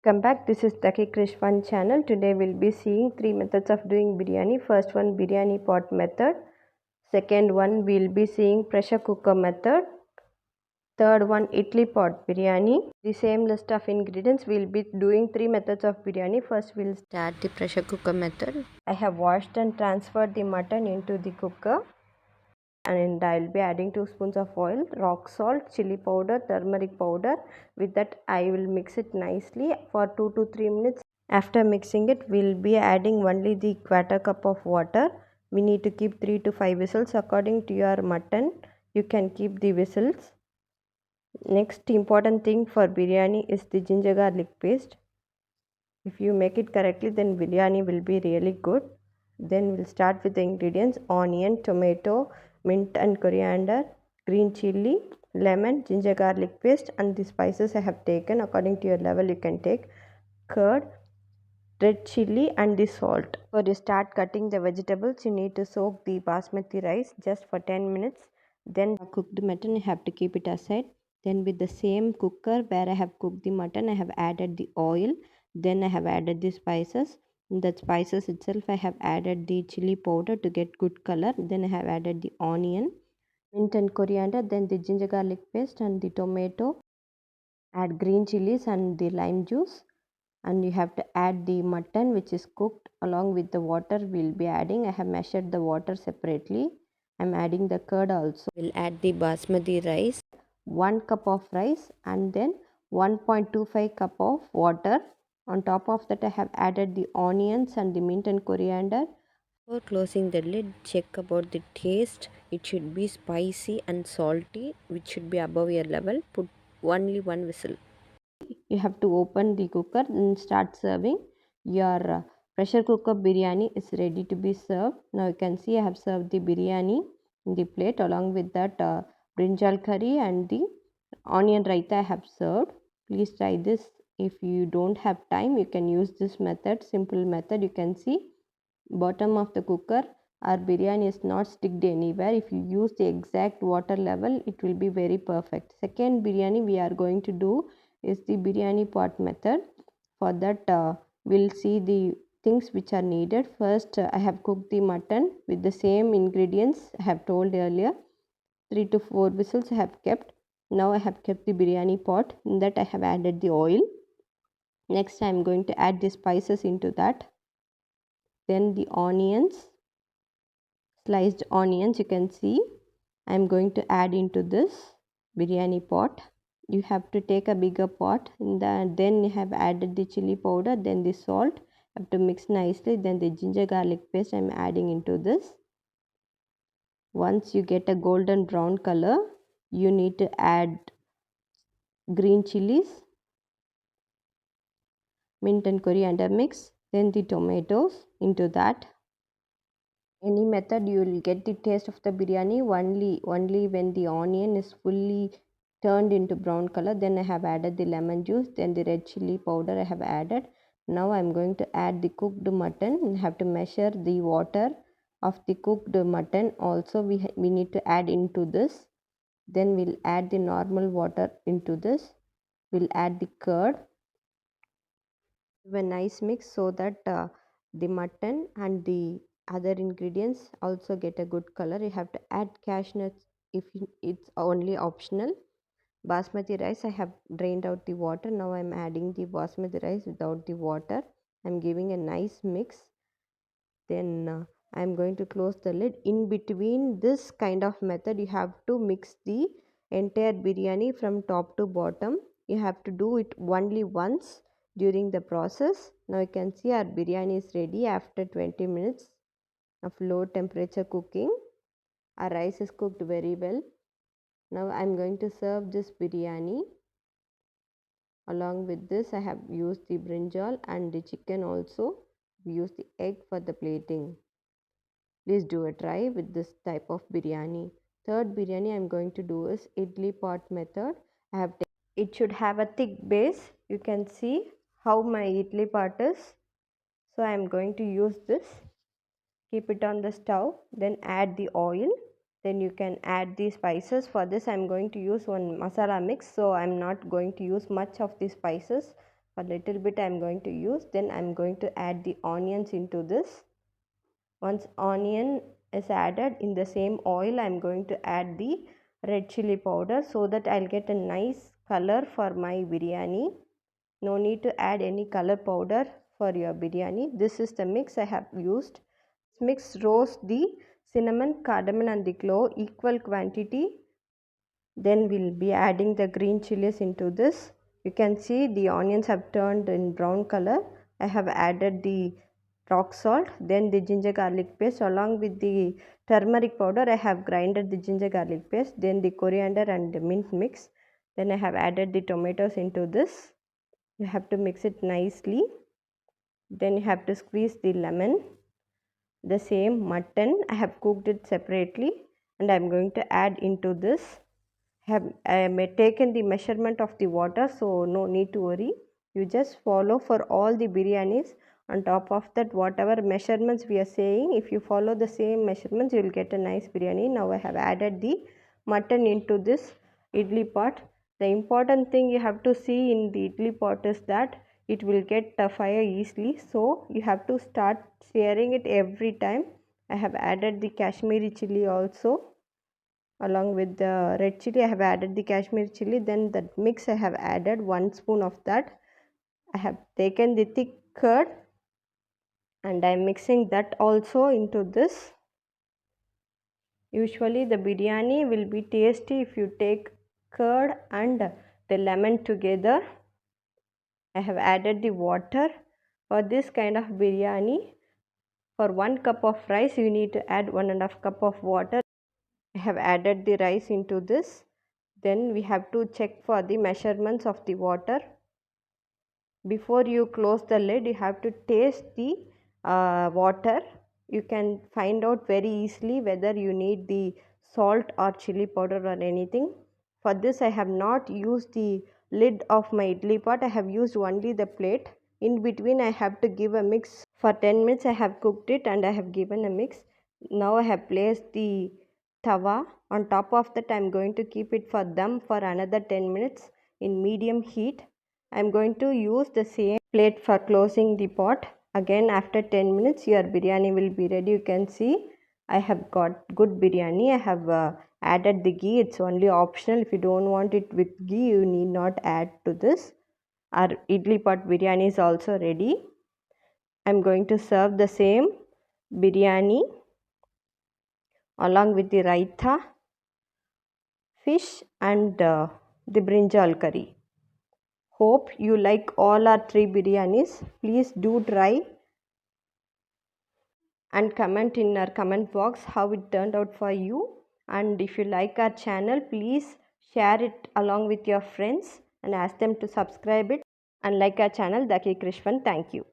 Come back, this is Taki Krish Fun channel. Today we'll be seeing three methods of doing biryani. First one, biryani pot method. Second one, we'll be seeing pressure cooker method. Third one, idli pot biryani. The same list of ingredients, we'll be doing three methods of biryani. First we'll start the pressure cooker method. I have washed and transferred the mutton into the cooker. And I'll be adding 2 spoons of oil, rock salt, chili powder, turmeric powder. With that I will mix it nicely for 2 to 3 minutes. After mixing it, we'll be adding only the quarter cup of water. We need to keep 3 to 5 whistles according to your mutton. You can keep the whistles. Next important thing for biryani is the ginger garlic paste. If you make it correctly, then biryani will be really good. Then we'll start with the ingredients: onion, tomato, mint and coriander, green chili, lemon, ginger garlic paste, and the spices I have taken. According to your level you can take curd, red chili and the salt. Before you start cutting the vegetables, you need to soak the basmati rice just for 10 minutes. Then cooked mutton, you have to keep it aside. Then with the same cooker where I have cooked the mutton, I have added the oil. Then I have added the spices. In the spices itself, I have added the chili powder to get good color. Then I have added the onion, mint and coriander. Then the ginger garlic paste and the tomato. Add green chilies and the lime juice. And you have to add the mutton which is cooked along with the water we'll be adding. I have measured the water separately. I'm adding the curd also. We'll add the basmati rice, 1 cup of rice, and then 1.25 cup of water. On top of that I have added the onions and the mint and coriander. Before closing the lid, check about the taste. It should be spicy and salty, which should be above your level. Put only one whistle. You have to open the cooker and start serving. Your pressure cooker biryani is ready to be served. Now you can see I have served the biryani in the plate. Along with that brinjal curry and the onion raita I have served. Please try this. If you don't have time, you can use this method, simple method. You can see bottom of the cooker, our biryani is not sticked anywhere. If you use the exact water level, it will be very perfect. Second biryani we are going to do is the biryani pot method. For that we'll see the things which are needed. First I have cooked the mutton with the same ingredients I have told earlier. 3 to 4 whistles I have kept. Now I have kept the biryani pot. In that I have added the oil. Next I am going to add the spices into that. Then the onions, sliced onions, you can see I'm going to add into this biryani pot. You have to take a bigger pot. Then you have added the chili powder, then the salt. Have to mix nicely. Then the ginger garlic paste I'm adding into this. Once you get a golden brown color, you need to add green chilies, mint and coriander mix, then the tomatoes into that. Any method you will get the taste of the biryani only when the onion is fully turned into brown color. Then I have added the lemon juice, then the red chili powder I have added. Now I am going to add the cooked mutton. You have to measure the water of the cooked mutton also. We need to add into this. Then we'll add the normal water into this. We'll add the curd. Have a nice mix so that the mutton and the other ingredients also get a good color. You have to add cashew nuts if it's only optional. Basmati rice, I have drained out the water. Now I'm adding the basmati rice without the water. I'm giving a nice mix. Then I'm going to close the lid. In between this kind of method, you have to mix the entire biryani from top to bottom. You have to do it only once during the process. Now you can see our biryani is ready after 20 minutes of low temperature cooking. Our rice is cooked very well. Now I'm going to serve this biryani. Along with this, I have used the brinjal and the chicken also. We use the egg for the plating. Please do a try with this type of biryani. Third biryani I'm going to do is idli pot method. It should have a thick base. You can see how my idli pot is. So I am going to use this. Keep it on the stove. Then add the oil. Then you can add the spices. For this I am going to use one masala mix. So I am not going to use much of the spices. For little bit I am going to use. Then I am going to add the onions into this. Once onion is added, in the same oil I am going to add the red chili powder so that I'll get a nice color for my biryani. No need to add any color powder for your biryani. This is the mix I have used. Mix roast the cinnamon, cardamom and the clove equal quantity. Then we'll be adding the green chilies into this. You can see the onions have turned in brown color. I have added the rock salt, then the ginger garlic paste along with the turmeric powder. I have grinded the ginger garlic paste, then the coriander and the mint mix. Then I have added the tomatoes into this. You have to mix it nicely. Then you have to squeeze the lemon. The same mutton I have cooked it separately and I am going to add into this. I have taken the measurement of the water, so no need to worry. You just follow for all the biryanis. On top of that, whatever measurements we are saying, if you follow the same measurements, you will get a nice biryani. Now I have added the mutton into this idli pot. The important thing you have to see in the idli pot is that it will get fire easily, so you have to start stirring it every time. I have added the Kashmiri chili also. Along with the red chili I have added the Kashmir chili. Then that mix I have added 1 spoon of that. I have taken the thick curd and I am mixing that also into this. Usually the biryani will be tasty if you take curd and the lemon together. I have added the water. For this kind of biryani, for 1 cup of rice you need to add 1.5 cup of water. I have added the rice into this. Then we have to check for the measurements of the water. Before you close the lid, you have to taste the water. You can find out very easily whether you need the salt or chili powder or anything. For this I have not used the lid of my idli pot. I have used only the plate. In between I have to give a mix. For 10 minutes I have cooked it and I have given a mix. Now I have placed the tawa. On top of that I am going to keep it for dum for another 10 minutes in medium heat. I am going to use the same plate for closing the pot. Again after 10 minutes your biryani will be ready. You can see I have got good biryani. I have added the ghee. It's only optional. If you don't want it with ghee, you need not add to this. Our idli pot biryani is also ready. I am going to serve the same biryani along with the raita, fish and the brinjal curry. Hope you like all our 3 biryanis. Please do try and comment in our comment box how it turned out for you. And if you like our channel, please share it along with your friends and ask them to subscribe it and like our channel, Daki Krishwan. Thank you.